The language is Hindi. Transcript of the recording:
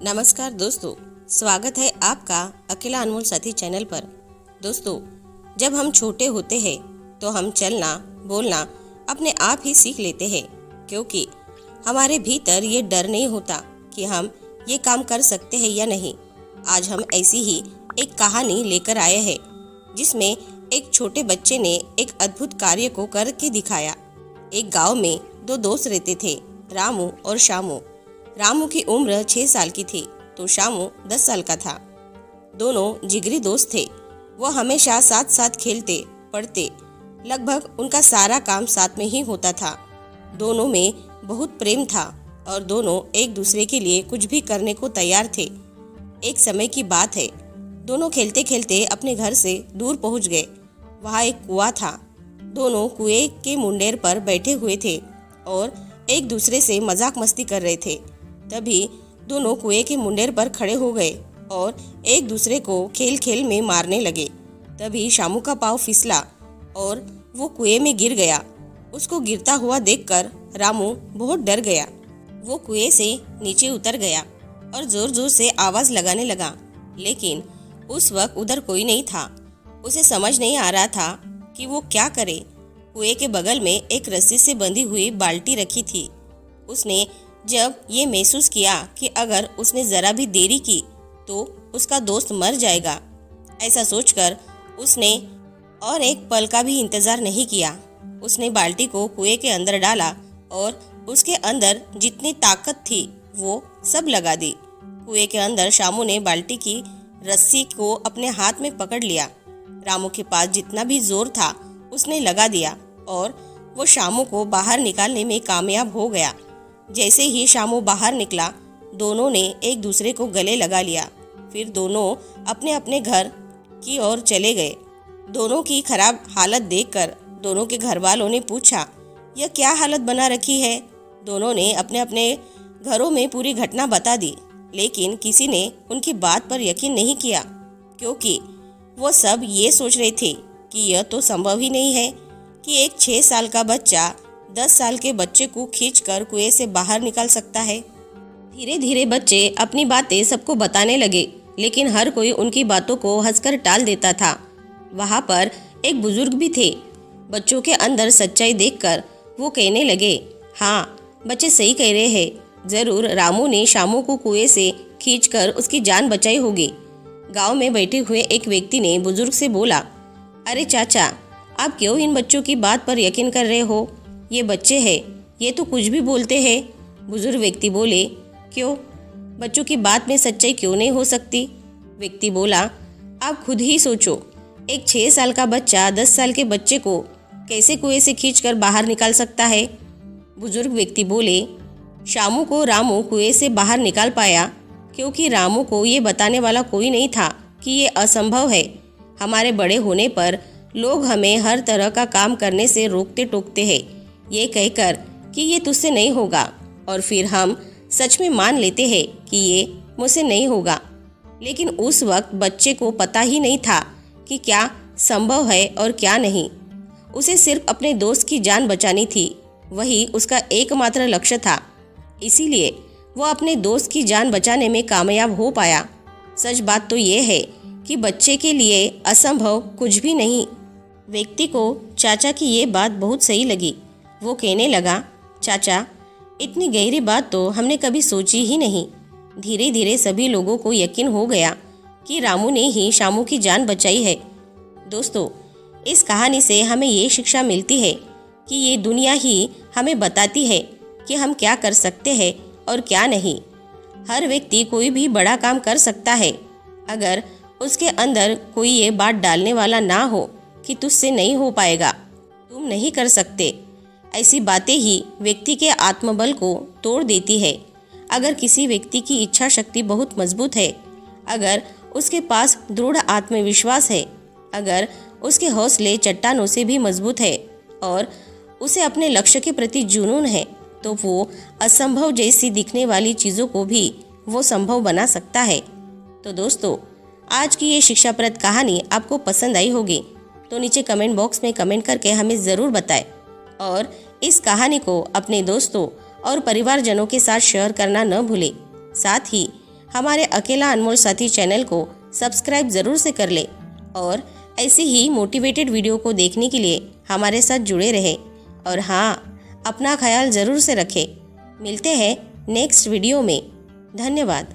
नमस्कार दोस्तों, स्वागत है आपका अकेला अनमोल साथी चैनल पर। दोस्तों, जब हम छोटे होते हैं तो हम चलना बोलना अपने आप ही सीख लेते हैं, क्योंकि हमारे भीतर ये डर नहीं होता कि हम ये काम कर सकते हैं या नहीं। आज हम ऐसी ही एक कहानी लेकर आए हैं जिसमें एक छोटे बच्चे ने एक अद्भुत कार्य को करके दिखाया। एक गांव में दो दोस्त रहते थे, रामू और श्यामू। रामू की उम्र 6 साल की थी तो श्यामू 10 साल का था। दोनों जिगरी दोस्त थे। वो हमेशा साथ साथ खेलते पढ़ते, लगभग उनका सारा काम साथ में ही होता था। दोनों में बहुत प्रेम था और दोनों एक दूसरे के लिए कुछ भी करने को तैयार थे। एक समय की बात है, दोनों खेलते खेलते अपने घर से दूर पहुंच गए। वहाँ एक कुआं था। दोनों कुएं के मुंडेर पर बैठे हुए थे और एक दूसरे से मजाक मस्ती कर रहे थे। तभी दोनों कुएं के मुंडेर पर खड़े हो गए और एक दूसरे को खेल खेल में मारने लगे। तभी श्यामू का पाँव फिसला और वो कुएं में गिर गया। उसको गिरता हुआ देखकर रामू बहुत डर गया। वो कुएं से नीचे उतर गया और जोर जोर से आवाज लगाने लगा, लेकिन उस वक्त उधर कोई नहीं था। उसे समझ नहीं आ रहा था कि वो क्या करे। कुएं के बगल में एक रस्सी से बंधी हुई बाल्टी रखी थी। उसने जब ये महसूस किया कि अगर उसने जरा भी देरी की तो उसका दोस्त मर जाएगा, ऐसा सोचकर उसने और एक पल का भी इंतजार नहीं किया। उसने बाल्टी को कुएं के अंदर डाला और उसके अंदर जितनी ताकत थी वो सब लगा दी। कुएं के अंदर श्यामू ने बाल्टी की रस्सी को अपने हाथ में पकड़ लिया। रामू के पास जितना भी जोर था उसने लगा दिया और वो श्यामू को बाहर निकालने में कामयाब हो गया। जैसे ही श्यामू बाहर निकला, दोनों ने एक दूसरे को गले लगा लिया। फिर दोनों अपने अपने घर की ओर चले गए। दोनों की खराब हालत देखकर दोनों के घर वालों ने पूछा, यह क्या हालत बना रखी है। दोनों ने अपने अपने घरों में पूरी घटना बता दी, लेकिन किसी ने उनकी बात पर यकीन नहीं किया, क्योंकि वो सब ये सोच रहे थे कि यह तो संभव ही नहीं है कि एक 6 साल का बच्चा 10 साल के बच्चे को खींचकर कुएं से बाहर निकाल सकता है। धीरे धीरे बच्चे अपनी बातें सबको बताने लगे, लेकिन हर कोई उनकी बातों को हंसकर टाल देता था। वहाँ पर एक बुजुर्ग भी थे। बच्चों के अंदर सच्चाई देखकर वो कहने लगे, हाँ, बच्चे सही कह रहे हैं। जरूर रामू ने श्यामू को कुएं से खींचकर उसकी जान बचाई होगी। गांव में बैठे हुए एक व्यक्ति ने बुजुर्ग से बोला, अरे चाचा, आप क्यों इन बच्चों की बात पर यकीन कर रहे हो? ये बच्चे हैं, ये तो कुछ भी बोलते हैं। बुजुर्ग व्यक्ति बोले, क्यों, बच्चों की बात में सच्चाई क्यों नहीं हो सकती? व्यक्ति बोला, आप खुद ही सोचो, एक 6 साल का बच्चा 10 साल के बच्चे को कैसे कुएं से खींचकर बाहर निकाल सकता है? बुजुर्ग व्यक्ति बोले, श्यामू को रामू कुएं से बाहर निकाल पाया क्योंकि रामू को ये बताने वाला कोई नहीं था कि ये असंभव है। हमारे बड़े होने पर लोग हमें हर तरह का काम करने से रोकते टोकते हैं, ये कहकर कि ये तुझसे नहीं होगा, और फिर हम सच में मान लेते हैं कि ये मुझसे नहीं होगा। लेकिन उस वक्त बच्चे को पता ही नहीं था कि क्या संभव है और क्या नहीं। उसे सिर्फ अपने दोस्त की जान बचानी थी, वही उसका एकमात्र लक्ष्य था। इसीलिए वो अपने दोस्त की जान बचाने में कामयाब हो पाया। सच बात तो ये है कि बच्चे के लिए असंभव कुछ भी नहीं। व्यक्ति को चाचा की ये बात बहुत सही लगी। वो कहने लगा, चाचा, इतनी गहरी बात तो हमने कभी सोची ही नहीं। धीरे धीरे सभी लोगों को यकीन हो गया कि रामू ने ही श्यामू की जान बचाई है। दोस्तों, इस कहानी से हमें ये शिक्षा मिलती है कि ये दुनिया ही हमें बताती है कि हम क्या कर सकते हैं और क्या नहीं। हर व्यक्ति कोई भी बड़ा काम कर सकता है, अगर उसके अंदर कोई ये बात डालने वाला ना हो कि तुझसे नहीं हो पाएगा, तुम नहीं कर सकते। ऐसी बातें ही व्यक्ति के आत्मबल को तोड़ देती है। अगर किसी व्यक्ति की इच्छा शक्ति बहुत मजबूत है, अगर उसके पास दृढ़ आत्मविश्वास है, अगर उसके हौसले चट्टानों से भी मजबूत है और उसे अपने लक्ष्य के प्रति जुनून है, तो वो असंभव जैसी दिखने वाली चीज़ों को भी वो संभव बना सकता है। तो दोस्तों, आज की ये शिक्षाप्रद कहानी आपको पसंद आई होगी, तो नीचे कमेंट बॉक्स में कमेंट करके हमें ज़रूर बताएं और इस कहानी को अपने दोस्तों और परिवारजनों के साथ शेयर करना न भूलें। साथ ही हमारे अकेला अनमोल साथी चैनल को सब्सक्राइब ज़रूर से कर ले और ऐसी ही मोटिवेटेड वीडियो को देखने के लिए हमारे साथ जुड़े रहे। और हाँ, अपना ख्याल ज़रूर से रखें। मिलते हैं नेक्स्ट वीडियो में। धन्यवाद।